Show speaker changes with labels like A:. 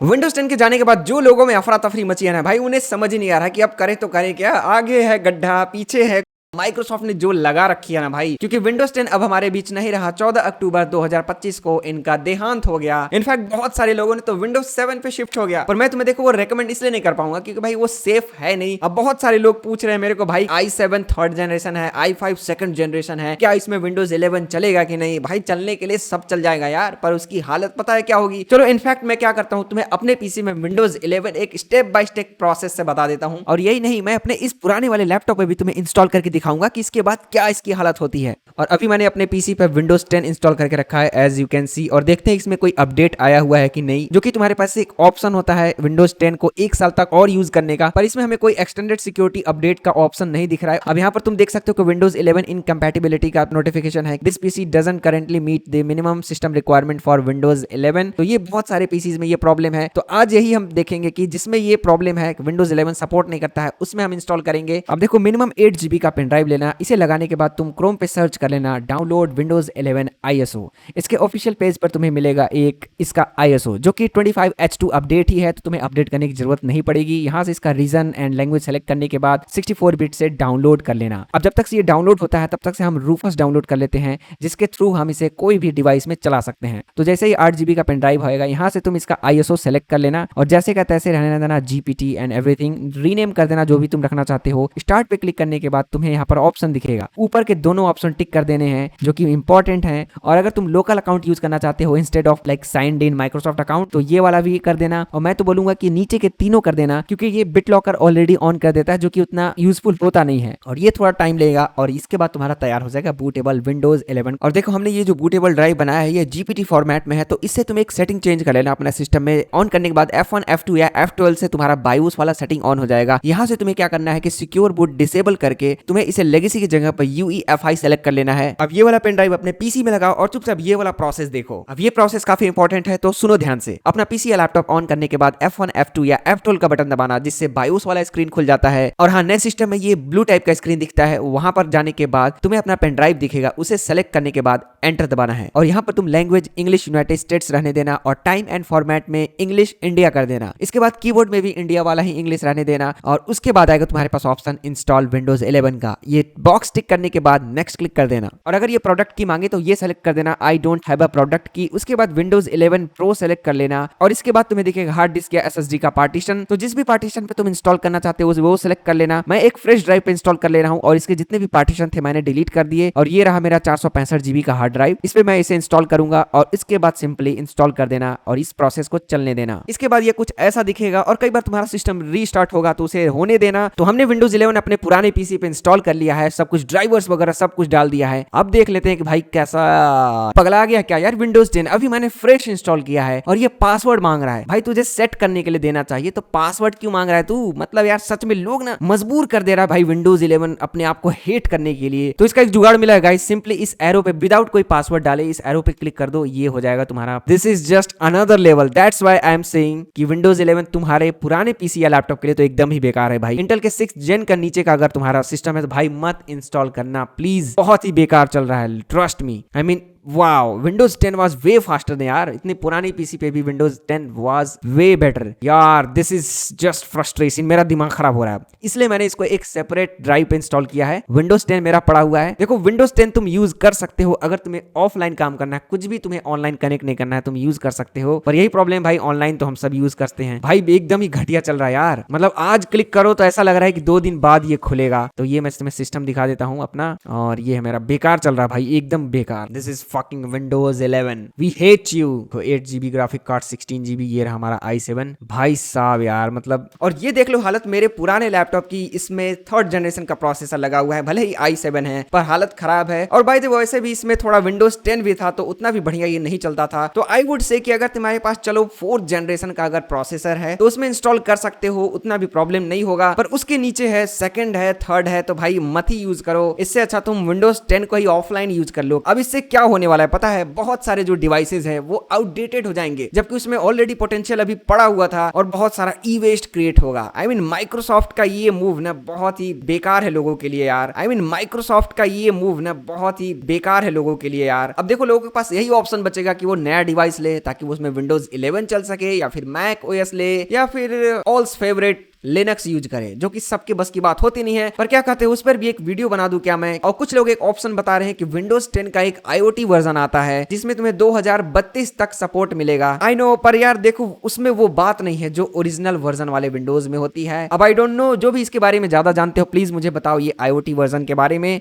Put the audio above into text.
A: Windows 10 के जाने के बाद जो लोगों में अफरा तफरी मची है ना भाई, उन्हें समझ ही नहीं आ रहा कि अब करे तो करे क्या। आगे है गड्ढा, पीछे है माइक्रोसॉफ्ट ने जो लगा रखी है ना भाई, क्योंकि विंडोज 10 अब हमारे बीच नहीं रहा। 14 अक्टूबर 2025 को इनका देहांत हो गया। इनफैक्ट बहुत सारे लोगों ने तो विंडोज 7 पे शिफ्ट हो गया, पर मैं तुम्हें देखो वो रेकमेंड इसलिए नहीं कर पाऊंगा क्योंकि भाई वो सेफ है नहीं। अब बहुत सारे लोग पूछ रहे हैं मेरे को, भाई i7 थर्ड जनरेशन है, i5 सेकंड जनरेशन है, क्या इसमें विंडोज 11 चलेगा कि नहीं। भाई चलने के लिए सब चल जाएगा यार, पर उसकी हालत पता है क्या होगी। चलो इनफैक्ट मैं क्या करता हूँ, तुम्हें अपने पीसी में विंडोज 11 एक स्टेप बाय स्टेप प्रोसेस से बता देता हूँ। और यही नहीं, मैं अपने इस पुराने वाले लैपटॉप पे भी तुम्हें इंस्टॉल करके दिखाऊंगा कि इसके बाद क्या इसकी हालत होती है। और अभी मैंने अपने पीसी पे विंडोज 10 इंस्टॉल करके रखा है एज यू कैन सी, और देखते हैं इसमें कोई अपडेट आया हुआ है कि नहीं। जो कि तुम्हारे पास एक ऑप्शन होता है विंडोज 10 को 1 साल तक और यूज करने का, पर इसमें हमें कोई एक्सटेंडेड सिक्योरिटी अपडेट का ऑप्शन नहीं दिख रहा है। अब यहाँ पर तुम देख सकते हो कि विंडोज 11 इनकम्पैटिबिलिटी का नोटिफिकेशन है, this PC doesn't currently meet the minimum system requirement for Windows 11। तो ये बहुत सारे पीसीज में ये प्रॉब्लम है। तो आज यही हम देखेंगे कि जिसमें ये प्रॉब्लम है विंडोज 11 सपोर्ट नहीं करता है, उसमें हम इंस्टॉल करेंगे। अब देखो मिनिमम 8 GB का पेन ड्राइव लेना, इसे लगाने के बाद तुम क्रोम पे सर्च कर लेना डाउनलोड विंडोज 11 ISO। इसके ऑफिशियल पेज पर तुम्हें मिलेगा एक इसका ISO जो कि 25H2 अपडेट ही है, तो तुम्हें अपडेट करने की जरूरत नहीं पड़ेगी। यहां से इसका रीजन एंड लैंग्वेज सेलेक्ट करने के बाद 64 बिट से डाउनलोड कर लेना। अब जब तक से ये डाउनलोड होता है तब तक से हम रूफस डाउनलोड कर लेते हैं, जिसके थ्रू हम इसे कोई भी डिवाइस में चला सकते हैं। तो जैसे ही 8 GB का पेन ड्राइव होएगा, यहाँ से तुम इसका ISO सेलेक्ट कर लेना और जैसे का तैसे रहने देना GPT एंड एवरीथिंग, रीनेम कर देना जो भी तुम रखना चाहते हो। स्टार्ट पे क्लिक करने के बाद तुम्हें यहाँ पर ऑप्शन दिखेगा, ऊपर के दोनों ऑप्शन टिक कर देने हैं जो कि इंपॉर्टेंट है। और अगर तुम लोकल अकाउंट यूज करना चाहते हो instead of like signed in Microsoft account, तो ये वाला भी कर देना। और मैं तो बोलूंगा कि नीचे के तीनों कर देना, क्योंकि ये बिट लॉकर ऑलरेडी ऑन कर देता है जो कि उतना यूजफुल होता नहीं है और ये थोड़ा टाइम लेगा। और इसके बाद तुम्हारा तैयार हो जाएगा बूटेबल विंडोज 11। और देखो हमने ये जो बूटेबल ड्राइव बनाया है ये GPT फॉर्मेट में है, तो इससे तुम एक सेटिंग चेंज कर लेना अपने सिस्टम में। ऑन करने के बाद F1 F2 या F12 से तुम्हारा बायोस वाला सेटिंग ऑन हो जाएगा। यहाँ से तुम्हें क्या करना है कि सिक्योर बूट डिसेबल करके तुम्हें इसे लेगेसी की जगह पर UEFI सेलेक्ट कर लेना है। अब ये वाला पेन ड्राइव अपने पीसी में लगाओ और चुपचाप ये वाला प्रोसेस देखो। अब ये प्रोसेस काफी इंपॉर्टेंट है, तो सुनो ध्यान से। अपना पीसी या लैपटॉप ऑन करने के बाद F1 F2 या F12 का बटन दबाना, जिससे बायोस वाला स्क्रीन खुल जाता है। और हाँ, नए सिस्टम में ये ब्लू टाइप का स्क्रीन दिखता है, वहां पर जाने के बाद तुम्हें अपना पेन ड्राइव दिखेगा, उसे सेलेक्ट करने के बाद एंटर दबाना है। और यहाँ पर तुम लैंग्वेज इंग्लिश यूनाइटेड स्टेट्स रहने देना और टाइम एंड फॉर्मेट में इंग्लिश इंडिया कर देना। इसके बाद कीबोर्ड में भी इंडिया वाला ही इंग्लिश रहने देना और उसके बाद आएगा तुम्हारे पास ऑप्शन इंस्टॉल विंडोज 11 का। ये बॉक्स टिक करने के बाद नेक्स्ट क्लिक कर देना। और अगर ये प्रोडक्ट की मांगे तो ये सेलेक्ट कर देना I don't have a product की। उसके बाद विंडोज 11 प्रो सेलेक्ट कर लेना और इसके बाद तुम्हें दिखेगा हार्ड डिस्क या SSD का पार्टीशन। तो जिस भी पार्टीशन पे तुम इंस्टॉल करना चाहते हो वो सेलेक्ट कर लेना। मैं एक फ्रेश ड्राइव पे इंस्टॉल कर ले रहा हूँ और इसके जितने भी पार्टीशन थे मैंने डिलीट कर दिए। और ये रहा मेरा 465 GB का हार्ड ड्राइव, इस पे मैं इसे इंस्टॉल करूंगा और इसके बाद सिंपली इंस्टॉल कर देना और इस प्रोसेस को चलने देना। इसके बाद ये कुछ ऐसा दिखेगा और कई बार तुम्हारा सिस्टम रीस्टार्ट होगा, तो उसे होने देना। तो हमने विंडोज 11 अपने पुराने पीसी पे इंस्टॉल कर लिया है, सब कुछ ड्राइवर्स वगैरह सब कुछ डाल दिया है। अब देख लेते हैं कि भाई कैसा पगला गया क्या यार विंडोज 10। अभी मैंने फ्रेश इंस्टॉल किया है और ये पासवर्ड मांग रहा है। भाई तुझे सेट करने के लिए देना चाहिए, तो पासवर्ड क्यों मांग रहा है तू। मतलब यार सच में लोग ना मजबूर कर दे रहा है भाई विंडोज 11 अपने आप को हेट करने के लिए। तो इसका एक जुगाड़ मिला है गाइस, सिंपली इस एरो पे विदाउट कोई पासवर्ड डाले इस एरो पे क्लिक कर दो, ये हो जाएगा तुम्हारा। This is just another level, that's why I am saying कि विंडोज 11 तुम्हारे पुराने पीसी या लैपटॉप के लिए तो एकदम ही बेकार है भाई। इंटेल के 6th जेन का नीचे का अगर तुम्हारा सिस्टम है तो भाई मत इंस्टॉल करना प्लीज, बहुत ही बेकार चल रहा है, trust me. I mean wow, Windows 10 was way faster than यार। इतनी पुरानी पीसी पे भी विंडोज 10 वाज वे बेटर यार। दिस इज जस्ट फ्रस्ट्रेशन, मेरा दिमाग खराब हो रहा है, इसलिए मैंने इसको एक सेपरेट ड्राइव पे इंस्टॉल किया है। विंडोज 10 मेरा पड़ा हुआ है। देखो विंडोज 10 तुम यूज कर सकते हो अगर तुम्हें ऑफलाइन काम करना है, कुछ भी तुम्हें ऑनलाइन कनेक्ट नहीं करना है, तुम यूज कर सकते हो। पर यही प्रॉब्लम भाई, ऑनलाइन तो हम सब यूज करते हैं भाई, एकदम ही घटिया चल रहा है यार। मतलब आज क्लिक करो तो ऐसा लग रहा है कि 2 दिन बाद ये खुलेगा। तो ये मैं तुम्हें सिस्टम दिखा देता हूँ अपना, और ये है मेरा, बेकार चल रहा है भाई, एकदम बेकार। This is fucking Windows 11, we hate you. 8 GB graphic card, 16 GB, ये रहा हमारा i7 भाई साहब यार मतलब। और ये देख लो हालत मेरे पुराने लैपटॉप की, इसमें 3rd जनरेशन का प्रोसेसर लगा हुआ है, भले ही i7 है पर हालत खराब है। और बाय द वे वैसे भी इसमें थोड़ा विंडोज 10 भी था तो उतना भी बढ़िया ये नहीं चलता था। तो आई वुड से कि अगर तुम्हारे पास चलो 4th जनरेशन का अगर प्रोसेसर है तो उसमें इंस्टॉल कर सकते हो, उतना भी प्रॉब्लम नहीं होगा। पर उसके नीचे है 2nd है 3rd है तो भाई मत ही यूज करो। इससे अच्छा तुम विंडोज 10 को ही ऑफलाइन यूज कर लो। अब इससे क्या होने होने वाला है पता है, बहुत सारे जो डिवाइसेज है वो आउटडेटेड हो जाएंगे, जबकि उसमें ऑलरेडी पोटेंशियल अभी पड़ा हुआ था और बहुत सारा ई वेस्ट क्रिएट होगा। आई मीन माइक्रोसॉफ्ट का ये मूव ना बहुत ही बेकार है लोगों के लिए यार। आई मीन माइक्रोसॉफ्ट का ये मूव ना बहुत ही बेकार है लोगों के लिए यार। अब देखो लोगों के पास यही ऑप्शन बचेगा कि वो नया डिवाइस ले ताकि वो उसमें विंडोज 11 चल सके, या फिर मैक ओएस ले, या फिर ऑल्स फेवरेट लिनक्स यूज करे, जो कि सबके बस की बात होती नहीं है। पर क्या कहते हैं, उस पर भी एक वीडियो बना दूं क्या मैं। और कुछ लोग एक ऑप्शन बता रहे हैं कि विंडोज 10 का एक IoT वर्जन आता है जिसमें तुम्हें 2032 तक सपोर्ट मिलेगा। आई नो, पर यार देखो उसमें वो बात नहीं है जो ओरिजिनल वर्जन वाले विंडोज में होती है। अब आई डोंट नो, जो भी इसके बारे में ज्यादा जानते हो प्लीज मुझे बताओ ये IoT वर्जन के बारे में।